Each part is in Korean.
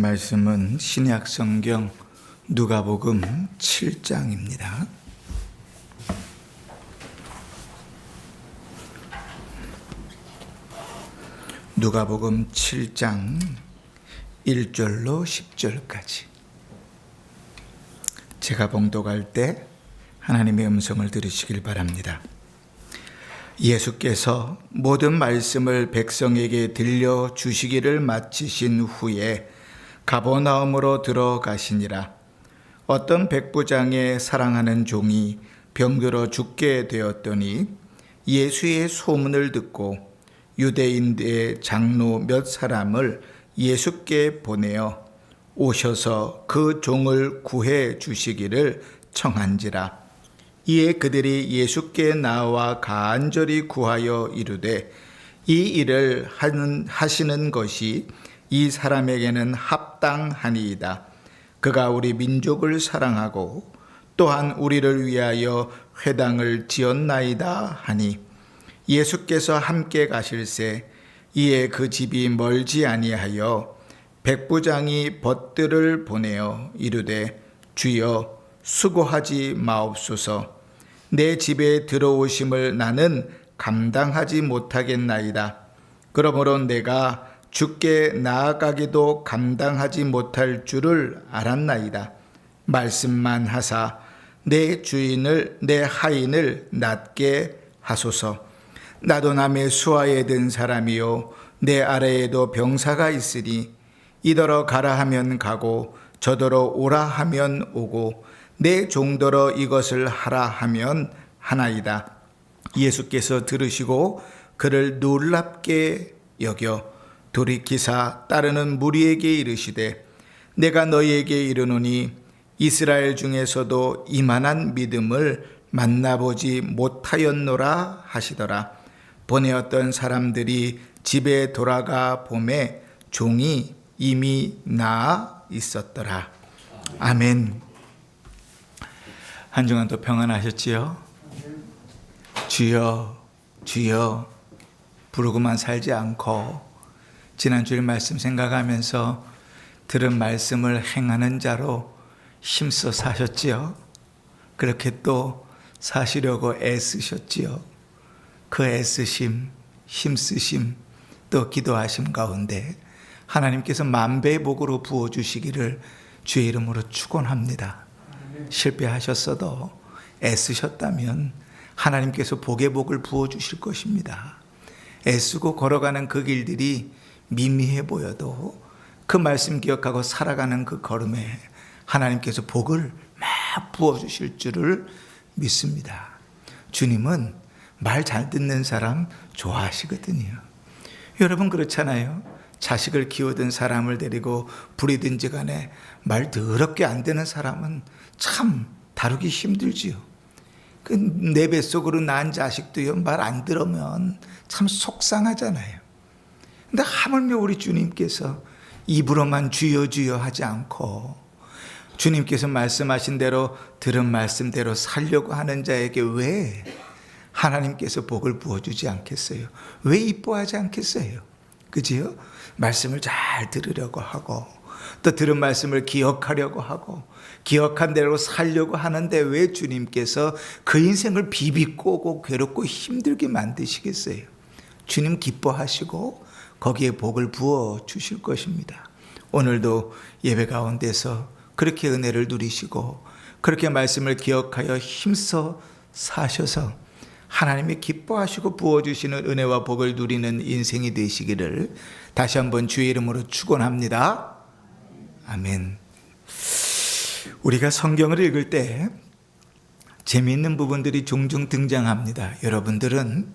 말씀은 신약 성경 누가복음 7장입니다. 누가복음 7장 1절로 10절까지. 제가 봉독할 때 하나님의 음성을 들으시길 바랍니다. 예수께서 모든 말씀을 백성에게 들려주시기를 마치신 후에 가버나움으로 들어가시니라. 어떤 백부장의 사랑하는 종이 병들어 죽게 되었더니 예수의 소문을 듣고 유대인의 장로 몇 사람을 예수께 보내어 오셔서 그 종을 구해 주시기를 청한지라. 이에 그들이 예수께 나와 간절히 구하여 이르되 이 일을 하시는 것이 이 사람에게는 합당하니이다. 그가 우리 민족을 사랑하고 또한 우리를 위하여 회당을 지었나이다 하니 예수께서 함께 가실새 이에 그 집이 멀지 아니하여 백부장이 벗들을 보내어 이르되 주여 수고하지 마옵소서. 내 집에 들어오심을 나는 감당하지 못하겠나이다. 그러므로 내가 주께 나아가기도 감당하지 못할 줄을 알았나이다. 말씀만 하사 내 주인을 내 하인을 낫게 하소서. 나도 남의 수하에 든 사람이요 내 아래에도 병사가 있으니 이더러 가라 하면 가고 저더러 오라 하면 오고 내 종더러 이것을 하라 하면 하나이다. 예수께서 들으시고 그를 놀랍게 여겨 돌이키사 따르는 무리에게 이르시되 내가 너희에게 이르노니 이스라엘 중에서도 이만한 믿음을 만나보지 못하였노라 하시더라. 보내었던 사람들이 집에 돌아가 보매 종이 이미 나아 있었더라. 아멘. 한 주간도 평안하셨지요? 주여 주여 부르고만 살지 않고 지난주일 말씀 생각하면서 들은 말씀을 행하는 자로 힘써 사셨지요? 그렇게 또 사시려고 애쓰셨지요? 그 애쓰심, 힘쓰심, 또 기도하심 가운데 하나님께서 만배의 복으로 부어주시기를 주의 이름으로 축원합니다. 실패하셨어도 애쓰셨다면 하나님께서 복의 복을 부어주실 것입니다. 애쓰고 걸어가는 그 길들이 미미해 보여도 그 말씀 기억하고 살아가는 그 걸음에 하나님께서 복을 막 부어주실 줄을 믿습니다. 주님은 말 잘 듣는 사람 좋아하시거든요. 여러분 그렇잖아요. 자식을 키우던 사람을 데리고 부리든지 간에 말 더럽게 안 되는 사람은 참 다루기 힘들지요. 내 뱃속으로 낳은 자식도요 말 안 들으면 참 속상하잖아요. 근데 하물며 우리 주님께서 입으로만 주여 주여 하지 않고 주님께서 말씀하신 대로 들은 말씀대로 살려고 하는 자에게 왜 하나님께서 복을 부어주지 않겠어요? 왜 이뻐하지 않겠어요? 그지요? 말씀을 잘 들으려고 하고 또 들은 말씀을 기억하려고 하고 기억한 대로 살려고 하는데 왜 주님께서 그 인생을 비비꼬고 괴롭고 힘들게 만드시겠어요? 주님 기뻐하시고 거기에 복을 부어 주실 것입니다. 오늘도 예배 가운데서 그렇게 은혜를 누리시고 그렇게 말씀을 기억하여 힘써 사셔서 하나님이 기뻐하시고 부어주시는 은혜와 복을 누리는 인생이 되시기를 다시 한번 주의 이름으로 축원합니다. 아멘. 우리가 성경을 읽을 때 재미있는 부분들이 종종 등장합니다. 여러분들은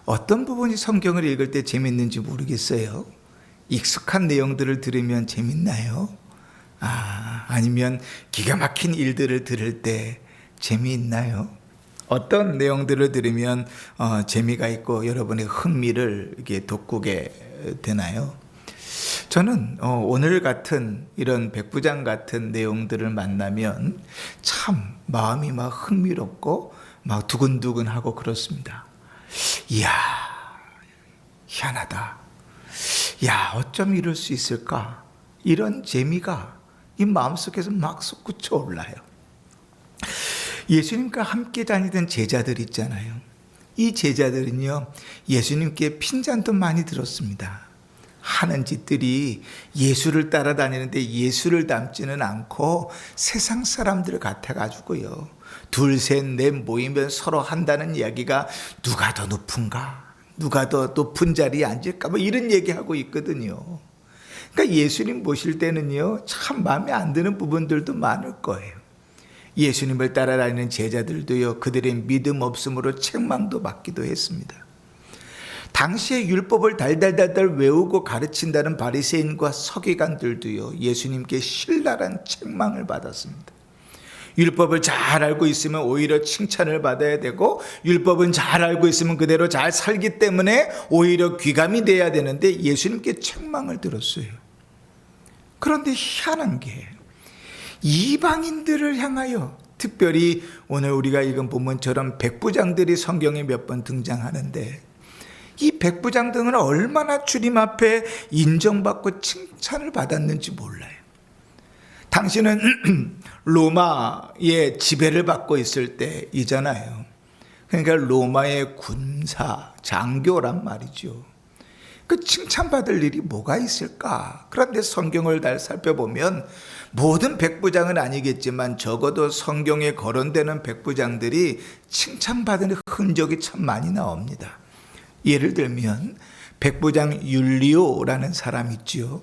어떤 부분이 성경을 읽을 때 재미있는지 모르겠어요. 익숙한 내용들을 들으면 재밌나요? 아니면 기가 막힌 일들을 들을 때 재미있나요? 어떤 내용들을 들으면 재미가 있고 여러분의 흥미를 이렇게 돋구게 되나요? 저는 오늘 같은 이런 백부장 같은 내용들을 만나면 참 마음이 막 흥미롭고 막 두근두근하고 그렇습니다. 이야, 희한하다. 야, 어쩜 이럴 수 있을까? 이런 재미가 이 마음속에서 막 솟구쳐 올라요. 예수님과 함께 다니던 제자들 있잖아요. 이 제자들은요, 예수님께 핀잔도 많이 들었습니다. 하는 짓들이 예수를 따라다니는데 예수를 닮지는 않고 세상 사람들 같아가지고요, 둘, 셋, 넷 모이면 서로 한다는 이야기가 누가 더 높은가, 누가 더 높은 자리에 앉을까, 뭐 이런 얘기하고 있거든요. 그러니까 예수님 모실 때는요, 참 마음에 안 드는 부분들도 많을 거예요. 예수님을 따라다니는 제자들도요, 그들의 믿음 없음으로 책망도 받기도 했습니다. 당시에 율법을 달달달달 외우고 가르친다는 바리새인과 서기관들도요, 예수님께 신랄한 책망을 받았습니다. 율법을 잘 알고 있으면 오히려 칭찬을 받아야 되고, 율법은 잘 알고 있으면 그대로 잘 살기 때문에 오히려 귀감이 돼야 되는데 예수님께 책망을 들었어요. 그런데 희한한 게 이방인들을 향하여, 특별히 오늘 우리가 읽은 본문처럼 백부장들이 성경에 몇 번 등장하는데, 이 백부장들은 얼마나 주님 앞에 인정받고 칭찬을 받았는지 몰라요. 당신은 로마의 지배를 받고 있을 때이잖아요. 그러니까 로마의 군사, 장교란 말이죠. 그 칭찬받을 일이 뭐가 있을까? 그런데 성경을 잘 살펴보면 모든 백부장은 아니겠지만 적어도 성경에 거론되는 백부장들이 칭찬받은 흔적이 참 많이 나옵니다. 예를 들면 백부장 율리오라는 사람 있지요.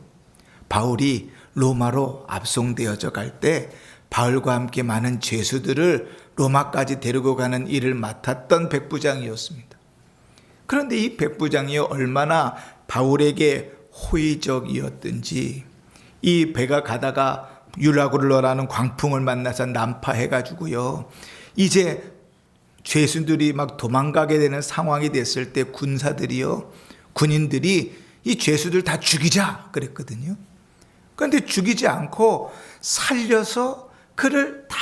바울이 로마로 압송되어져 갈 때 바울과 함께 많은 죄수들을 로마까지 데리고 가는 일을 맡았던 백부장이었습니다. 그런데 이 백부장이 얼마나 바울에게 호의적이었든지, 이 배가 가다가 율라굴로라는 광풍을 만나서 난파해가지고요, 이제 죄수들이 막 도망가게 되는 상황이 됐을 때 군인들이 이 죄수들 다 죽이자 그랬거든요. 그런데 죽이지 않고 살려서 그를 다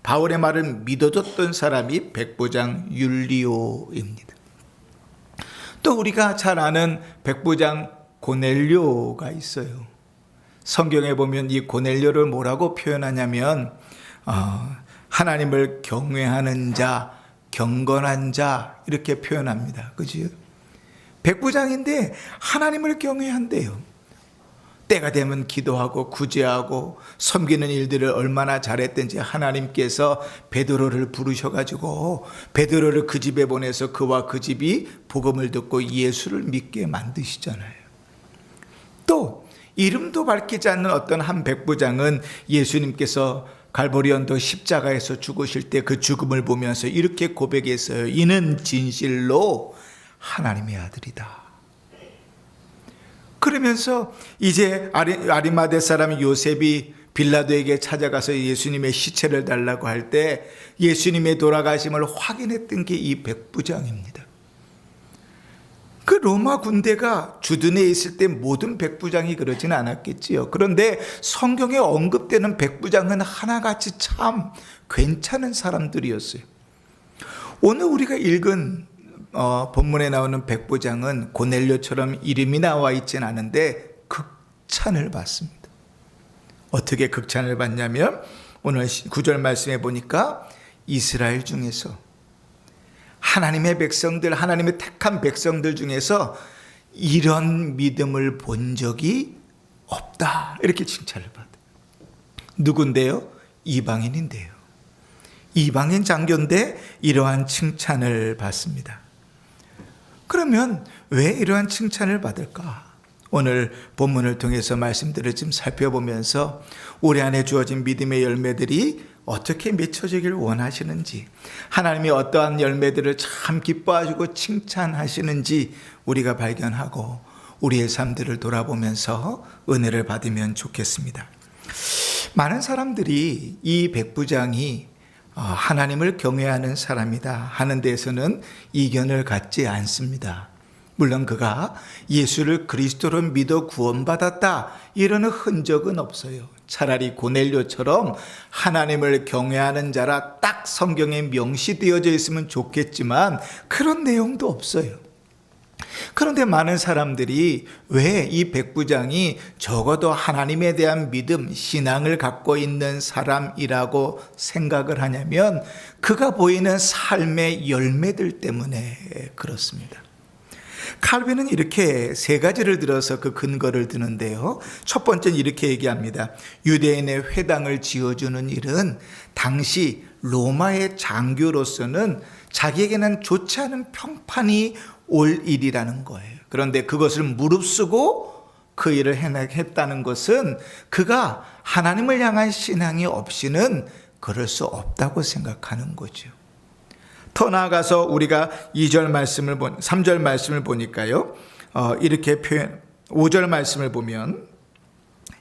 바울의 말을 믿어줬던 사람이 백부장 율리오입니다. 또 우리가 잘 아는 백부장 고넬료가 있어요. 성경에 보면 이 고넬료를 뭐라고 표현하냐면 하나님을 경외하는 자, 경건한 자, 이렇게 표현합니다. 그죠? 백부장인데 하나님을 경외한대요. 때가 되면 기도하고 구제하고 섬기는 일들을 얼마나 잘했든지 하나님께서 베드로를 부르셔가지고 베드로를 그 집에 보내서 그와 그 집이 복음을 듣고 예수를 믿게 만드시잖아요. 또 이름도 밝히지 않는 어떤 한 백부장은 예수님께서 갈보리 언덕 십자가에서 죽으실 때 그 죽음을 보면서 이렇게 고백했어요. 이는 진실로 하나님의 아들이다. 그러면서 이제 아리마대 사람 요셉이 빌라도에게 찾아가서 예수님의 시체를 달라고 할 때 예수님의 돌아가심을 확인했던 게 이 백부장입니다. 그 로마 군대가 주둔해 있을 때 모든 백부장이 그러진 않았겠지요. 그런데 성경에 언급되는 백부장은 하나같이 참 괜찮은 사람들이었어요. 오늘 우리가 읽은 본문에 나오는 백부장은 고넬료처럼 이름이 나와 있진 않은데 극찬을 받습니다. 어떻게 극찬을 받냐면 오늘 9절 말씀해 보니까 이스라엘 중에서 하나님의 백성들, 하나님의 택한 백성들 중에서 이런 믿음을 본 적이 없다, 이렇게 칭찬을 받아요. 누군데요? 이방인인데요. 이방인 장교인데 이러한 칭찬을 받습니다. 그러면 왜 이러한 칭찬을 받을까? 오늘 본문을 통해서 말씀들을 좀 살펴보면서 우리 안에 주어진 믿음의 열매들이 어떻게 맺혀지길 원하시는지, 하나님이 어떠한 열매들을 참 기뻐하시고 칭찬하시는지 우리가 발견하고 우리의 삶들을 돌아보면서 은혜를 받으면 좋겠습니다. 많은 사람들이 이 백부장이 하나님을 경외하는 사람이다 하는 데서는 이견을 갖지 않습니다. 물론 그가 예수를 그리스도로 믿어 구원받았다 이러는 흔적은 없어요. 차라리 고넬료처럼 하나님을 경외하는 자라 딱 성경에 명시되어져 있으면 좋겠지만 그런 내용도 없어요. 그런데 많은 사람들이 왜 이 백부장이 적어도 하나님에 대한 믿음, 신앙을 갖고 있는 사람이라고 생각을 하냐면 그가 보이는 삶의 열매들 때문에 그렇습니다. 칼빈은 이렇게 세 가지를 들어서 그 근거를 드는데요. 첫 번째는 이렇게 얘기합니다. 유대인의 회당을 지어주는 일은 당시 로마의 장교로서는 자기에게는 좋지 않은 평판이 올 일이라는 거예요. 그런데 그것을 무릅쓰고 그 일을 했다는 것은 그가 하나님을 향한 신앙이 없이는 그럴 수 없다고 생각하는 거죠. 더 나아가서 우리가 3절 말씀을 보니까요. 이렇게 5절 말씀을 보면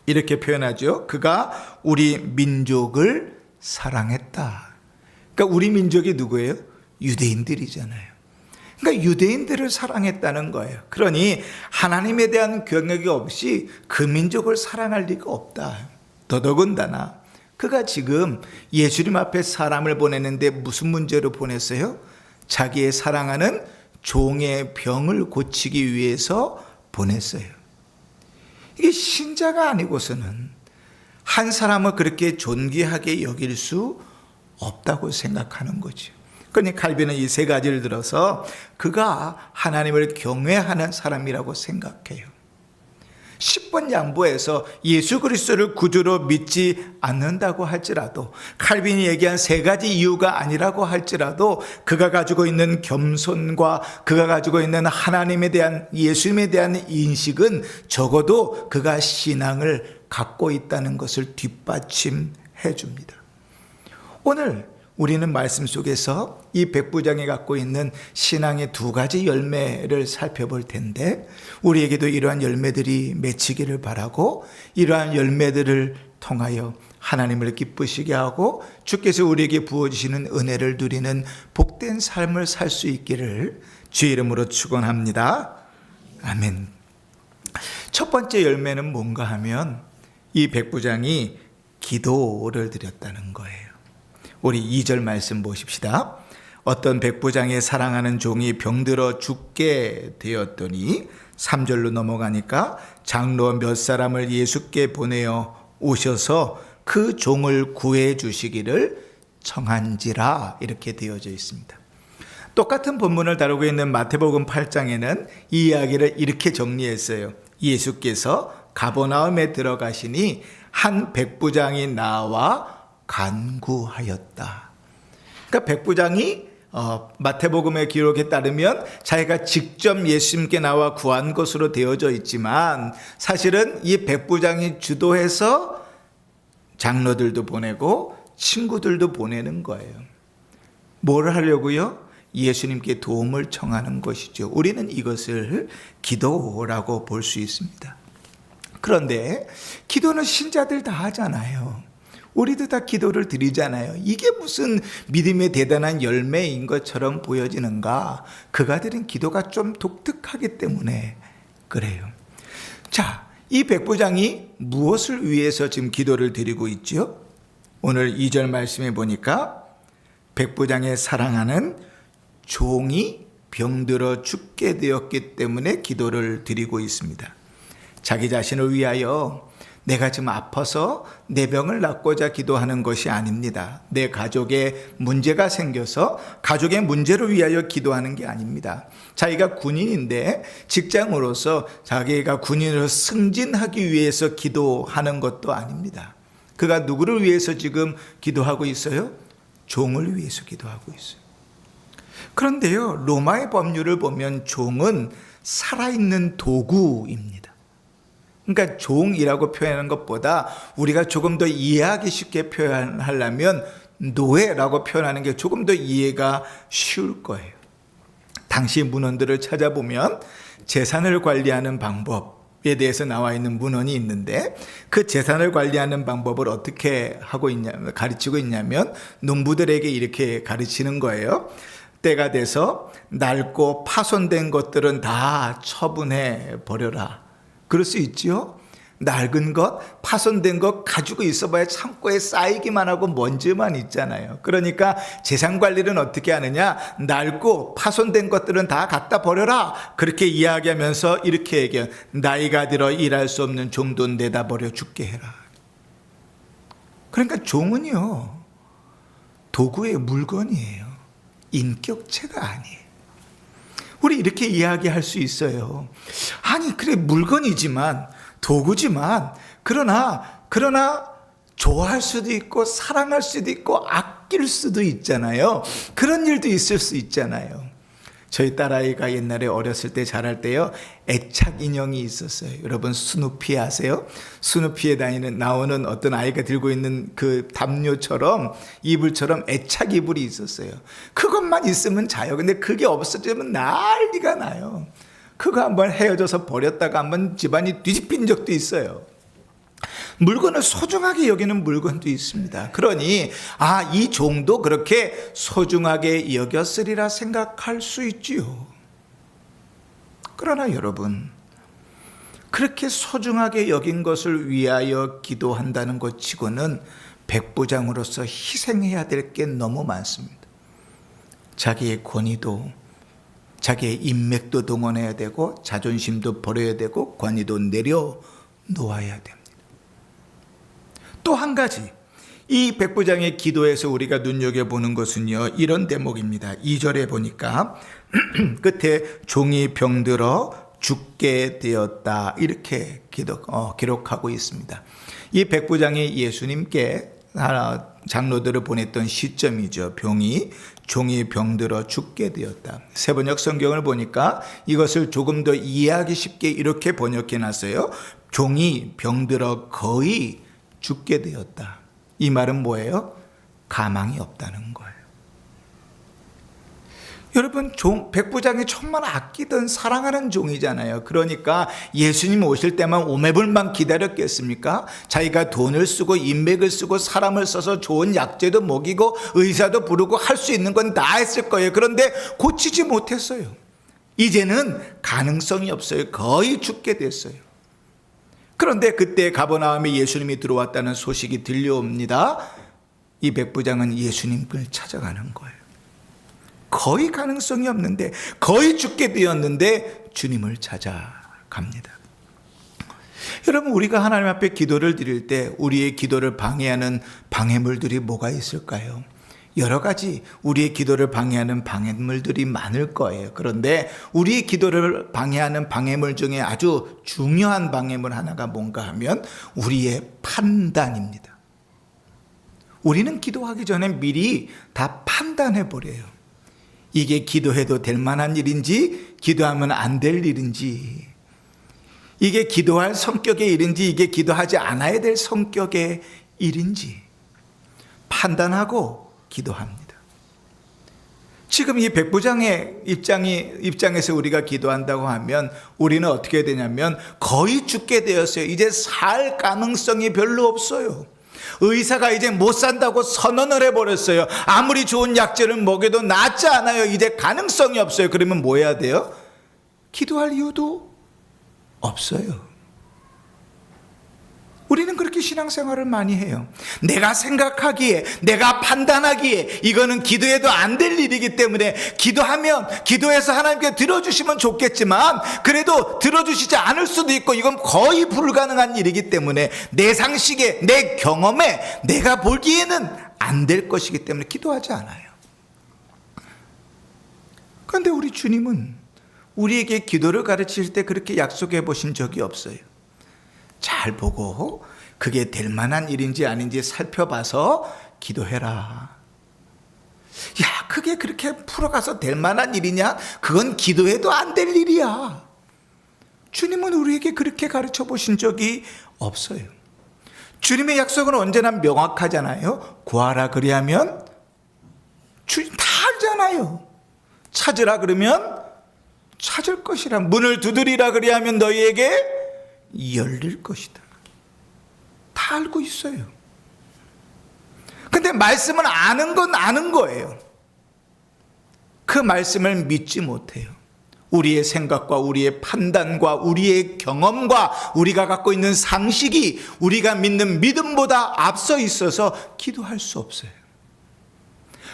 이렇게 표현하죠. 그가 우리 민족을 사랑했다. 그러니까 우리 민족이 누구예요? 유대인들이잖아요. 그러니까 유대인들을 사랑했다는 거예요. 그러니 하나님에 대한 경력이 없이 그 민족을 사랑할 리가 없다. 더더군다나 그가 지금 예수님 앞에 사람을 보내는데 무슨 문제로 보냈어요? 자기의 사랑하는 종의 병을 고치기 위해서 보냈어요. 이게 신자가 아니고서는 한 사람을 그렇게 존귀하게 여길 수 없다고 생각하는 거죠. 그러니 칼빈은 이 세 가지를 들어서 그가 하나님을 경외하는 사람이라고 생각해요. 10번 양보해서 예수 그리스도를 구주로 믿지 않는다고 할지라도, 칼빈이 얘기한 세 가지 이유가 아니라고 할지라도 그가 가지고 있는 겸손과 그가 가지고 있는 하나님에 대한, 예수님에 대한 인식은 적어도 그가 신앙을 갖고 있다는 것을 뒷받침해 줍니다. 오늘 우리는 말씀 속에서 이 백부장이 갖고 있는 신앙의 두 가지 열매를 살펴볼 텐데, 우리에게도 이러한 열매들이 맺히기를 바라고, 이러한 열매들을 통하여 하나님을 기쁘시게 하고 주께서 우리에게 부어주시는 은혜를 누리는 복된 삶을 살 수 있기를 주의 이름으로 축원합니다. 아멘. 첫 번째 열매는 뭔가 하면 이 백부장이 기도를 드렸다는 거예요. 우리 2절 말씀 보십시다. 어떤 백부장의 사랑하는 종이 병들어 죽게 되었더니 3절로 넘어가니까 장로 몇 사람을 예수께 보내어 오셔서 그 종을 구해 주시기를 청한지라, 이렇게 되어져 있습니다. 똑같은 본문을 다루고 있는 마태복음 8장에는 이 이야기를 이렇게 정리했어요. 예수께서 가버나움에 들어가시니 한 백부장이 나와 간구하였다. 그러니까 백부장이 마태복음의 기록에 따르면 자기가 직접 예수님께 나와 구한 것으로 되어져 있지만, 사실은 이 백부장이 주도해서 장로들도 보내고 친구들도 보내는 거예요. 뭘 하려고요? 예수님께 도움을 청하는 것이죠. 우리는 이것을 기도라고 볼 수 있습니다. 그런데 기도는 신자들 다 하잖아요. 우리도 다 기도를 드리잖아요. 이게 무슨 믿음의 대단한 열매인 것처럼 보여지는가? 그가 드린 기도가 좀 독특하기 때문에 그래요. 자, 이 백부장이 무엇을 위해서 지금 기도를 드리고 있죠? 오늘 2절 말씀에 보니까 백부장의 사랑하는 종이 병들어 죽게 되었기 때문에 기도를 드리고 있습니다. 자기 자신을 위하여, 내가 지금 아파서 내 병을 낫고자 기도하는 것이 아닙니다. 내 가족에 문제가 생겨서 가족의 문제를 위하여 기도하는 게 아닙니다. 자기가 군인인데 직장으로서 자기가 군인으로 승진하기 위해서 기도하는 것도 아닙니다. 그가 누구를 위해서 지금 기도하고 있어요? 종을 위해서 기도하고 있어요. 그런데요, 로마의 법률을 보면 종은 살아있는 도구입니다. 그러니까 종이라고 표현하는 것보다 우리가 조금 더 이해하기 쉽게 표현하려면 노예라고 표현하는 게 조금 더 이해가 쉬울 거예요. 당시 문헌들을 찾아보면 재산을 관리하는 방법에 대해서 나와 있는 문헌이 있는데, 그 재산을 관리하는 방법을 어떻게 가르치고 있냐면 농부들에게 이렇게 가르치는 거예요. 때가 돼서 낡고 파손된 것들은 다 처분해 버려라. 그럴 수 있죠. 낡은 것, 파손된 것 가지고 있어봐야 창고에 쌓이기만 하고 먼지만 있잖아요. 그러니까 재산 관리는 어떻게 하느냐? 낡고 파손된 것들은 다 갖다 버려라. 그렇게 이야기하면서 이렇게 얘기해요. 나이가 들어 일할 수 없는 종돈 내다 버려 죽게 해라. 그러니까 종은요, 도구의 물건이에요. 인격체가 아니에요. 우리 이렇게 이야기할 수 있어요. 아니, 그래, 물건이지만, 도구지만, 그러나 좋아할 수도 있고, 사랑할 수도 있고, 아낄 수도 있잖아요. 그런 일도 있을 수 있잖아요. 저희 딸아이가 옛날에 어렸을 때 자랄 때요, 애착 인형이 있었어요. 여러분 스누피 아세요? 스누피에 나오는 어떤 아이가 들고 있는 그 담요처럼, 이불처럼 애착 이불이 있었어요. 그것만 있으면 자요. 근데 그게 없어지면 난리가 나요. 그거 한번 헤어져서 버렸다가 한번 집안이 뒤집힌 적도 있어요. 물건을 소중하게 여기는 물건도 있습니다. 그러니 이 종도 그렇게 소중하게 여겼으리라 생각할 수 있지요. 그러나 여러분, 그렇게 소중하게 여긴 것을 위하여 기도한다는 것 치고는 백부장으로서 희생해야 될 게 너무 많습니다. 자기의 권위도, 자기의 인맥도 동원해야 되고, 자존심도 버려야 되고, 권위도 내려놓아야 됩니다. 또 한 가지, 이 백부장의 기도에서 우리가 눈여겨보는 것은요, 이런 대목입니다. 2절에 보니까 끝에 종이 병들어 죽게 되었다, 이렇게 기록하고 있습니다. 이 백부장이 예수님께 장로들을 보냈던 시점이죠. 종이 병들어 죽게 되었다. 세번역 성경을 보니까 이것을 조금 더 이해하기 쉽게 이렇게 번역해 놨어요. 종이 병들어 거의 죽게 되었다. 이 말은 뭐예요? 가망이 없다는 거예요. 여러분, 백부장이 정말 아끼던 사랑하는 종이잖아요. 그러니까 예수님 오실 때만 오매불만 기다렸겠습니까? 자기가 돈을 쓰고 인맥을 쓰고 사람을 써서 좋은 약재도 먹이고 의사도 부르고 할 수 있는 건 다 했을 거예요. 그런데 고치지 못했어요. 이제는 가능성이 없어요. 거의 죽게 됐어요. 그런데 그때 가버나움에 예수님이 들어왔다는 소식이 들려옵니다. 이 백부장은 예수님을 찾아가는 거예요. 거의 가능성이 없는데, 거의 죽게 되었는데 주님을 찾아갑니다. 여러분, 우리가 하나님 앞에 기도를 드릴 때 우리의 기도를 방해하는 방해물들이 뭐가 있을까요? 여러 가지 우리의 기도를 방해하는 방해물들이 많을 거예요. 그런데 우리의 기도를 방해하는 방해물 중에 아주 중요한 방해물 하나가 뭔가 하면 우리의 판단입니다. 우리는 기도하기 전에 미리 다 판단해 버려요. 이게 기도해도 될 만한 일인지, 기도하면 안 될 일인지, 이게 기도할 성격의 일인지, 이게 기도하지 않아야 될 성격의 일인지 판단하고 기도합니다. 지금 이 백부장의 입장에서 우리가 기도한다고 하면 우리는 어떻게 되냐면 거의 죽게 되었어요. 이제 살 가능성이 별로 없어요. 의사가 이제 못 산다고 선언을 해버렸어요. 아무리 좋은 약재를 먹여도 낫지 않아요. 이제 가능성이 없어요. 그러면 뭐 해야 돼요? 기도할 이유도 없어요. 우리는 그렇게 신앙생활을 많이 해요. 내가 생각하기에, 내가 판단하기에 이거는 기도해도 안 될 일이기 때문에 기도해서 하나님께 들어주시면 좋겠지만 그래도 들어주시지 않을 수도 있고 이건 거의 불가능한 일이기 때문에 내 상식에, 내 경험에 내가 보기에는 안 될 것이기 때문에 기도하지 않아요. 그런데 우리 주님은 우리에게 기도를 가르치실 때 그렇게 약속해 보신 적이 없어요. 잘 보고 그게 될 만한 일인지 아닌지 살펴봐서 기도해라. 야, 그게 그렇게 풀어가서 될 만한 일이냐? 그건 기도해도 안 될 일이야. 주님은 우리에게 그렇게 가르쳐 보신 적이 없어요. 주님의 약속은 언제나 명확하잖아요. 구하라 그리하면 주님 다 알잖아요. 찾으라 그러면 찾을 것이라, 문을 두드리라 그리하면 너희에게 열릴 것이다. 다 알고 있어요. 근데 말씀은 아는 건 아는 거예요. 그 말씀을 믿지 못해요. 우리의 생각과 우리의 판단과 우리의 경험과 우리가 갖고 있는 상식이 우리가 믿는 믿음보다 앞서 있어서 기도할 수 없어요.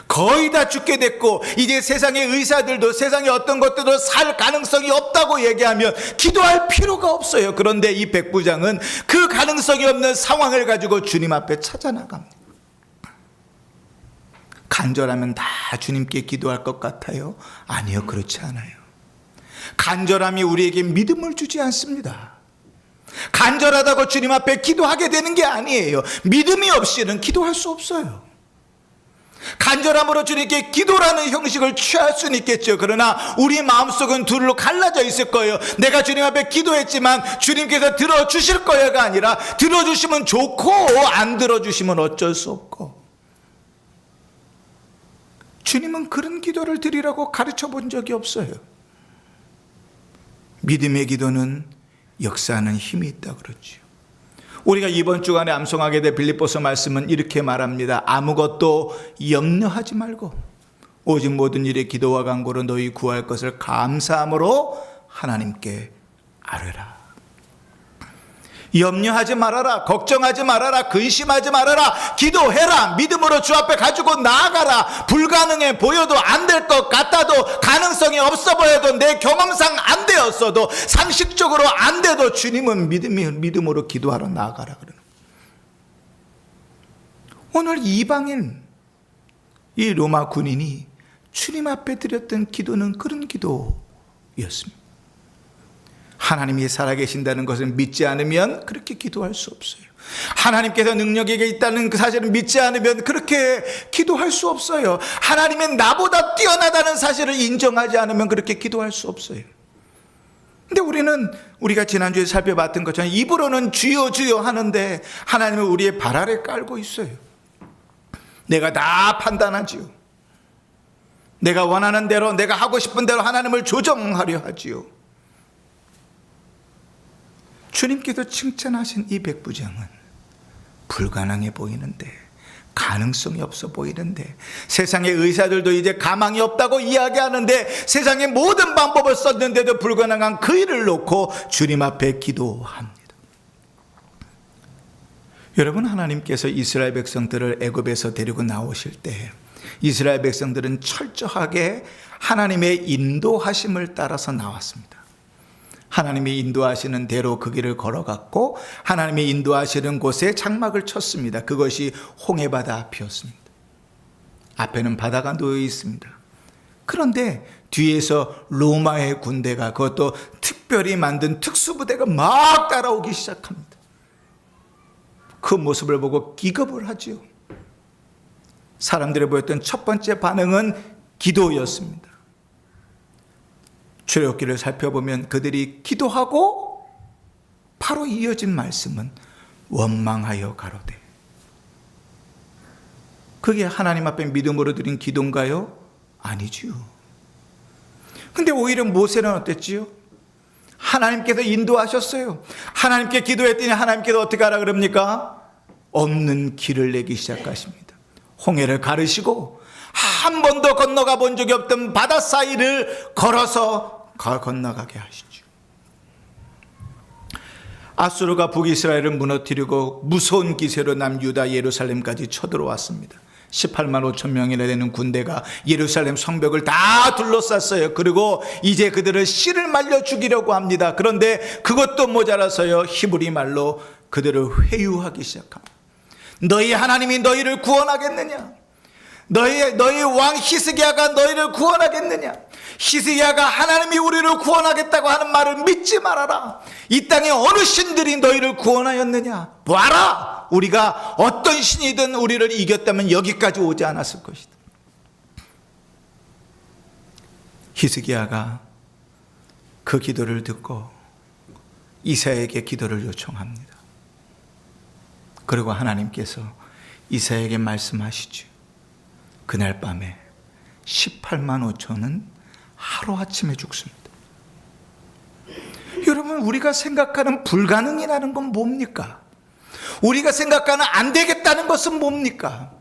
거의 다 죽게 됐고 이제 세상의 의사들도 세상의 어떤 것들도 살 가능성이 없다고 얘기하면 기도할 필요가 없어요. 그런데 이 백부장은 그 가능성이 없는 상황을 가지고 주님 앞에 찾아 나갑니다. 간절하면 다 주님께 기도할 것 같아요? 아니요, 그렇지 않아요. 간절함이 우리에게 믿음을 주지 않습니다. 간절하다고 주님 앞에 기도하게 되는 게 아니에요. 믿음이 없이는 기도할 수 없어요. 간절함으로 주님께 기도라는 형식을 취할 수는 있겠죠. 그러나 우리 마음속은 둘로 갈라져 있을 거예요. 내가 주님 앞에 기도했지만 주님께서 들어주실 거야가 아니라 들어주시면 좋고 안 들어주시면 어쩔 수 없고. 주님은 그런 기도를 드리라고 가르쳐 본 적이 없어요. 믿음의 기도는 역사하는 힘이 있다 그러죠. 우리가 이번 주간에 암송하게 될 빌립보서 말씀은 이렇게 말합니다. 아무것도 염려하지 말고 오직 모든 일에 기도와 간구로 너희 구할 것을 감사함으로 하나님께 아뢰라. 염려하지 말아라, 걱정하지 말아라, 근심하지 말아라, 기도해라, 믿음으로 주 앞에 가지고 나아가라. 불가능해 보여도 안 될 것 같아도 가능성이 없어 보여도 내 경험상 안 되었어도 상식적으로 안 돼도 주님은 믿음으로 기도하러 나아가라. 오늘 이방인 이 로마 군인이 주님 앞에 드렸던 기도는 그런 기도였습니다. 하나님이 살아계신다는 것을 믿지 않으면 그렇게 기도할 수 없어요. 하나님께서 능력이 있다는 그 사실을 믿지 않으면 그렇게 기도할 수 없어요. 하나님은 나보다 뛰어나다는 사실을 인정하지 않으면 그렇게 기도할 수 없어요. 근데 우리가 지난주에 살펴봤던 것처럼 입으로는 주여 주여 하는데 하나님은 우리의 발 아래 깔고 있어요. 내가 다 판단하지요. 내가 원하는 대로, 내가 하고 싶은 대로 하나님을 조정하려 하지요. 주님께서 칭찬하신 이 백부장은 불가능해 보이는데, 가능성이 없어 보이는데, 세상의 의사들도 이제 가망이 없다고 이야기하는데 세상의 모든 방법을 썼는데도 불가능한 그 일을 놓고 주님 앞에 기도합니다. 여러분, 하나님께서 이스라엘 백성들을 애굽에서 데리고 나오실 때 이스라엘 백성들은 철저하게 하나님의 인도하심을 따라서 나왔습니다. 하나님이 인도하시는 대로 그 길을 걸어갔고 하나님이 인도하시는 곳에 장막을 쳤습니다. 그것이 홍해바다 앞이었습니다. 앞에는 바다가 놓여 있습니다. 그런데 뒤에서 로마의 군대가, 그것도 특별히 만든 특수부대가 막 따라오기 시작합니다. 그 모습을 보고 기겁을 하지요. 사람들이 보였던 첫 번째 반응은 기도였습니다. 출애굽기를 살펴보면 그들이 기도하고 바로 이어진 말씀은 원망하여 가로되. 그게 하나님 앞에 믿음으로 드린 기도인가요? 아니지요. 근데 오히려 모세는 어땠지요? 하나님께서 인도하셨어요. 하나님께 기도했더니 하나님께서 어떻게 하라 그럽니까? 없는 길을 내기 시작하십니다. 홍해를 가르시고 한 번도 건너가 본 적이 없던 바다 사이를 걸어서 건너가게 하시죠. 아수르가 북이스라엘을 무너뜨리고 무서운 기세로 남유다 예루살렘까지 쳐들어왔습니다. 18만 5천 명이나 되는 군대가 예루살렘 성벽을 다 둘러쌌어요. 그리고 이제 그들을 씨를 말려 죽이려고 합니다. 그런데 그것도 모자라서요, 히브리 말로 그들을 회유하기 시작합니다. 너희 하나님이 너희를 구원하겠느냐? 너희 왕 히스기야가 너희를 구원하겠느냐? 히스기야가 하나님이 우리를 구원하겠다고 하는 말을 믿지 말아라. 이 땅에 어느 신들이 너희를 구원하였느냐? 봐라, 우리가 어떤 신이든 우리를 이겼다면 여기까지 오지 않았을 것이다. 히스기야가 그 기도를 듣고 이사야에게 기도를 요청합니다. 그리고 하나님께서 이사야에게 말씀하시죠. 그날 밤에 18만 5천은 하루아침에 죽습니다. 여러분, 우리가 생각하는 불가능이라는 건 뭡니까? 우리가 생각하는 안 되겠다는 것은 뭡니까?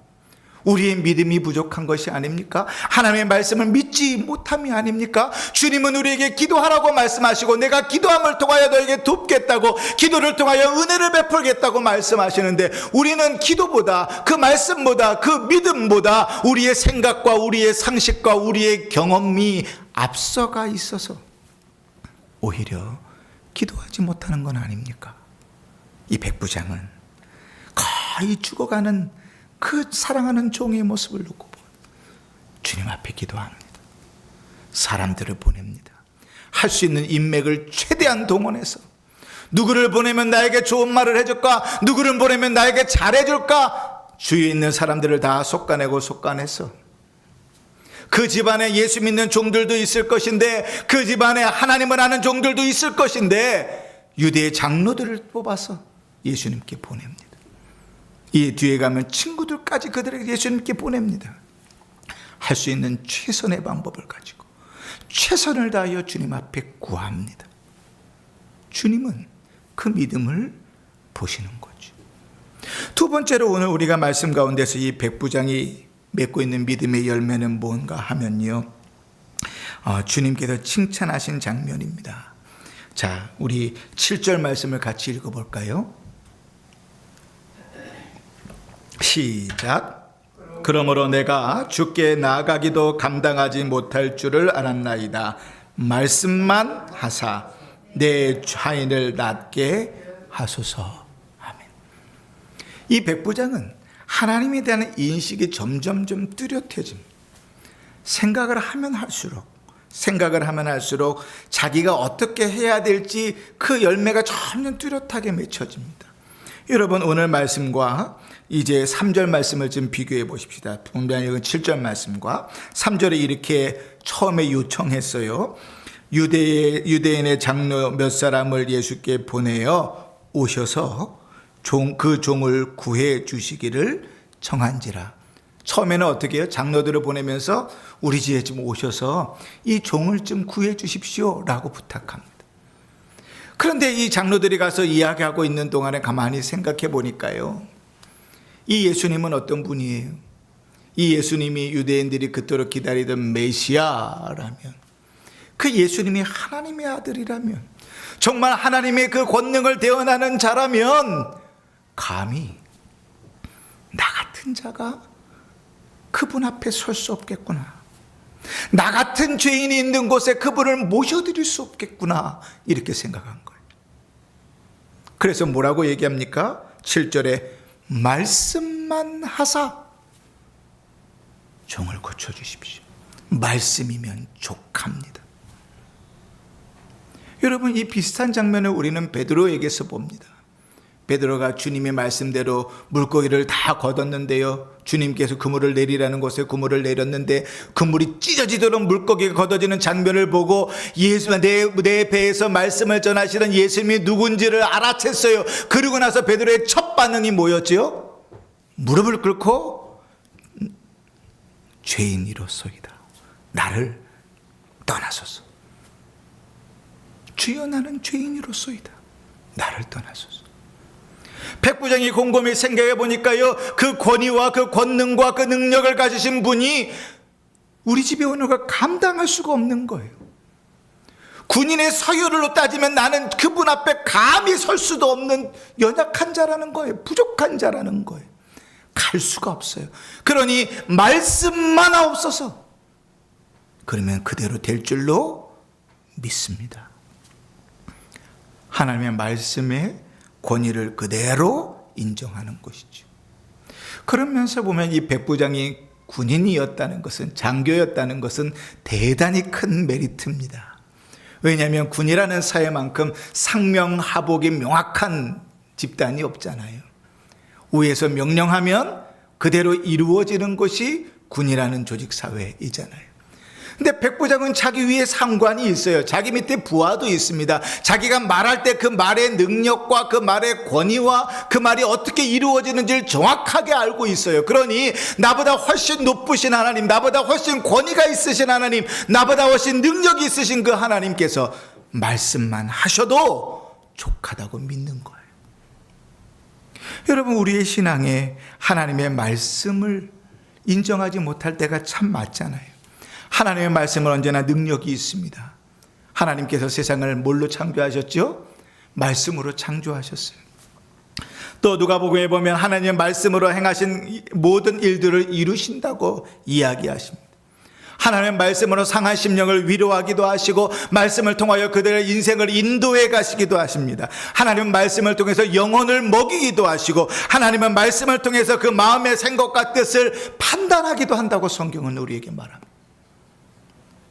우리의 믿음이 부족한 것이 아닙니까? 하나님의 말씀을 믿지 못함이 아닙니까? 주님은 우리에게 기도하라고 말씀하시고 내가 기도함을 통하여 너에게 돕겠다고, 기도를 통하여 은혜를 베풀겠다고 말씀하시는데, 우리는 기도보다, 그 말씀보다, 그 믿음보다 우리의 생각과 우리의 상식과 우리의 경험이 앞서가 있어서 오히려 기도하지 못하는 건 아닙니까? 이 백부장은 거의 죽어가는 그 사랑하는 종의 모습을 놓고 주님 앞에 기도합니다. 사람들을 보냅니다. 할 수 있는 인맥을 최대한 동원해서 누구를 보내면 나에게 좋은 말을 해줄까, 누구를 보내면 나에게 잘해줄까, 주위에 있는 사람들을 다 솎아내서 그 집안에 예수 믿는 종들도 있을 것인데, 그 집안에 하나님을 아는 종들도 있을 것인데, 유대의 장로들을 뽑아서 예수님께 보냅니다. 이 뒤에 가면 친구들까지 그들에게 예수님께 보냅니다. 할 수 있는 최선의 방법을 가지고 최선을 다하여 주님 앞에 구합니다. 주님은 그 믿음을 보시는 거죠. 두 번째로 오늘 우리가 말씀 가운데서 이 백부장이 맺고 있는 믿음의 열매는 뭔가 하면요, 주님께서 칭찬하신 장면입니다. 자, 우리 7절 말씀을 같이 읽어볼까요? 시작. 그러므로 내가 주께 나아가기도 감당하지 못할 줄을 알았나이다. 말씀만 하사 내 하인을 낫게 하소서. 아멘. 이 백부장은 하나님에 대한 인식이 점점 뚜렷해집니다. 생각을 하면 할수록 자기가 어떻게 해야 될지 그 열매가 점점 뚜렷하게 맺혀집니다. 여러분, 오늘 말씀과 이제 3절 말씀을 좀 비교해 보십시다. 분명히 7절 말씀과 3절에 이렇게 처음에 요청했어요. 유대인의 장로 몇 사람을 예수께 보내어 오셔서 그 종을 구해 주시기를 청한지라. 처음에는 어떻게 해요? 장로들을 보내면서 우리 집에 좀 오셔서 이 종을 좀 구해 주십시오 라고 부탁합니다. 그런데 이 장로들이 가서 이야기하고 있는 동안에 가만히 생각해 보니까요, 이 예수님은 어떤 분이에요? 이 예수님이 유대인들이 그토록 기다리던 메시아라면, 그 예수님이 하나님의 아들이라면, 정말 하나님의 그 권능을 대언하는 자라면 감히 나 같은 자가 그분 앞에 설 수 없겠구나, 나 같은 죄인이 있는 곳에 그분을 모셔드릴 수 없겠구나, 이렇게 생각한 거예요. 그래서 뭐라고 얘기합니까? 7절에 말씀만 하사 종을 고쳐주십시오. 말씀이면 족합니다. 여러분, 이 비슷한 장면을 우리는 베드로에게서 봅니다. 베드로가 주님의 말씀대로 물고기를 다 걷었는데요, 주님께서 그물을 내리라는 곳에 그물을 내렸는데 그물이 찢어지도록 물고기가 걷어지는 장면을 보고 내 배에서 말씀을 전하시는 예수님이 누군지를 알아챘어요. 그러고 나서 베드로의 첫 반응이 뭐였지요? 무릎을 꿇고 죄인이로소이다, 나를 떠나소서. 주여, 나는 죄인이로소이다, 나를 떠나소서. 백부장이 곰곰이 생각해 보니까요, 그 권위와 그 권능과 그 능력을 가지신 분이 우리 집에 오는 걸 감당할 수가 없는 거예요. 군인의 서열로 따지면 나는 그분 앞에 감히 설 수도 없는 연약한 자라는 거예요. 부족한 자라는 거예요. 갈 수가 없어요. 그러니 말씀만 하옵소서. 그러면 그대로 될 줄로 믿습니다. 하나님의 말씀에 권위를 그대로 인정하는 것이죠. 그러면서 보면 이 백부장이 군인이었다는 것은, 장교였다는 것은 대단히 큰 메리트입니다. 왜냐하면 군이라는 사회만큼 상명하복이 명확한 집단이 없잖아요. 위에서 명령하면 그대로 이루어지는 것이 군이라는 조직사회이잖아요. 근데 백부장은 자기 위에 상관이 있어요. 자기 밑에 부하도 있습니다. 자기가 말할 때 그 말의 능력과 그 말의 권위와 그 말이 어떻게 이루어지는지를 정확하게 알고 있어요. 그러니 나보다 훨씬 높으신 하나님, 나보다 훨씬 권위가 있으신 하나님, 나보다 훨씬 능력이 있으신 그 하나님께서 말씀만 하셔도 족하다고 믿는 거예요. 여러분, 우리의 신앙에 하나님의 말씀을 인정하지 못할 때가 참 많잖아요. 하나님의 말씀은 언제나 능력이 있습니다. 하나님께서 세상을 뭘로 창조하셨죠? 말씀으로 창조하셨어요. 또 누가복음에 보면 하나님의 말씀으로 행하신 모든 일들을 이루신다고 이야기하십니다. 하나님의 말씀으로 상한 심령을 위로하기도 하시고 말씀을 통하여 그들의 인생을 인도해 가시기도 하십니다. 하나님의 말씀을 통해서 영혼을 먹이기도 하시고 하나님의 말씀을 통해서 그 마음의 생각과 뜻을 판단하기도 한다고 성경은 우리에게 말합니다.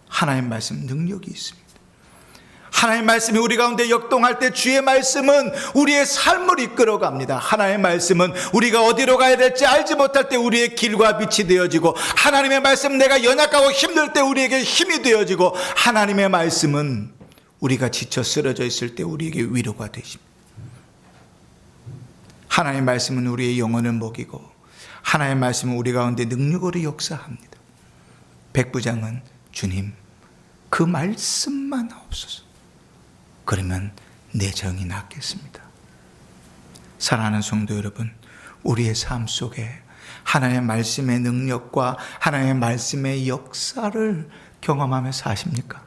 하나님의 말씀 능력이 있습니다. 하나님의 말씀이 우리 가운데 역동할 때 주의 말씀은 우리의 삶을 이끌어갑니다. 하나님의 말씀은 우리가 어디로 가야 될지 알지 못할 때 우리의 길과 빛이 되어지고, 하나님의 말씀 내가 연약하고 힘들 때 우리에게 힘이 되어지고, 하나님의 말씀은 우리가 지쳐 쓰러져 있을 때 우리에게 위로가 되십니다. 하나님의 말씀은 우리의 영혼을 먹이고, 하나님의 말씀은 우리 가운데 능력으로 역사합니다. 백부장은 주님 그 말씀만 하옵소서. 그러면 내 정이 낫겠습니다. 사랑하는 성도 여러분, 우리의 삶 속에 하나님의 말씀의 능력과 하나님의 말씀의 역사를 경험하며 사십니까?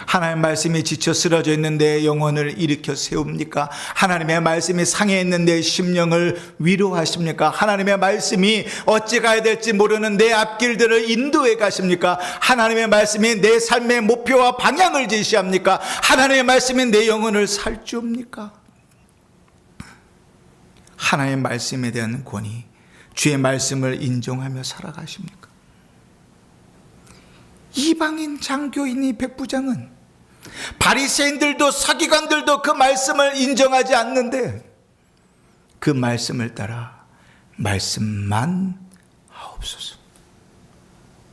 하나님의 말씀이 지쳐 쓰러져 있는 내 영혼을 일으켜 세웁니까? 하나님의 말씀이 상해 있는 내 심령을 위로하십니까? 하나님의 말씀이 어찌 가야 될지 모르는 내 앞길들을 인도해 가십니까? 하나님의 말씀이 내 삶의 목표와 방향을 제시합니까? 하나님의 말씀이 내 영혼을 살찌웁니까? 하나님의 말씀에 대한 권위, 주의 말씀을 인정하며 살아가십니까? 이방인 장교인이 백부장은, 바리새인들도 서기관들도 그 말씀을 인정하지 않는데 그 말씀을 따라 말씀만 하옵소서,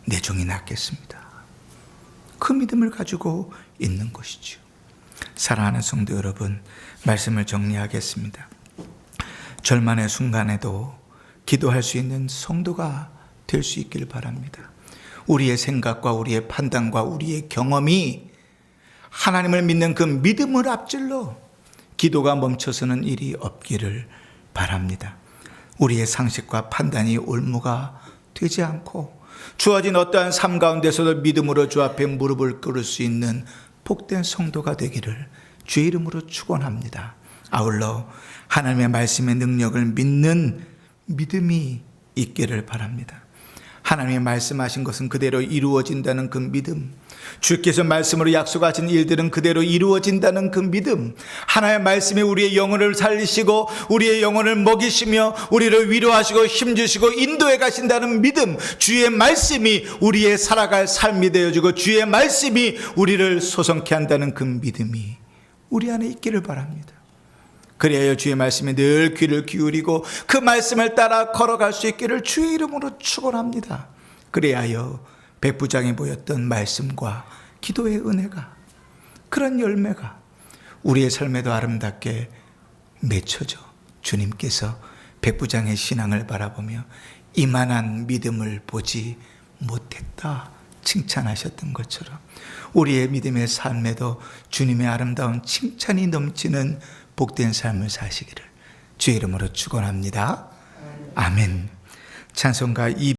내 종이 낫겠습니다. 그 믿음을 가지고 있는 것이죠. 사랑하는 성도 여러분, 말씀을 정리하겠습니다. 절만의 순간에도 기도할 수 있는 성도가 될 수 있길 바랍니다. 우리의 생각과 우리의 판단과 우리의 경험이 하나님을 믿는 그 믿음을 앞질러 기도가 멈춰서는 일이 없기를 바랍니다. 우리의 상식과 판단이 올무가 되지 않고 주어진 어떠한 삶 가운데서도 믿음으로 주 앞에 무릎을 꿇을 수 있는 복된 성도가 되기를 주의 이름으로 축원합니다. 아울러 하나님의 말씀의 능력을 믿는 믿음이 있기를 바랍니다. 하나님이 말씀하신 것은 그대로 이루어진다는 그 믿음, 주께서 말씀으로 약속하신 일들은 그대로 이루어진다는 그 믿음, 하나님의 말씀이 우리의 영혼을 살리시고 우리의 영혼을 먹이시며 우리를 위로하시고 힘주시고 인도해 가신다는 믿음, 주의 말씀이 우리의 살아갈 삶이 되어주고 주의 말씀이 우리를 소성케 한다는 그 믿음이 우리 안에 있기를 바랍니다. 그래야 주의 말씀에 늘 귀를 기울이고 그 말씀을 따라 걸어갈 수 있기를 주의 이름으로 축원합니다. 그래야 백부장이 보였던 말씀과 기도의 은혜가, 그런 열매가 우리의 삶에도 아름답게 맺혀져 주님께서 백부장의 신앙을 바라보며 이만한 믿음을 보지 못했다 칭찬하셨던 것처럼 우리의 믿음의 삶에도 주님의 아름다운 칭찬이 넘치는 복된 삶을 사시기를 주의 이름으로 축원합니다. 아멘. 찬송가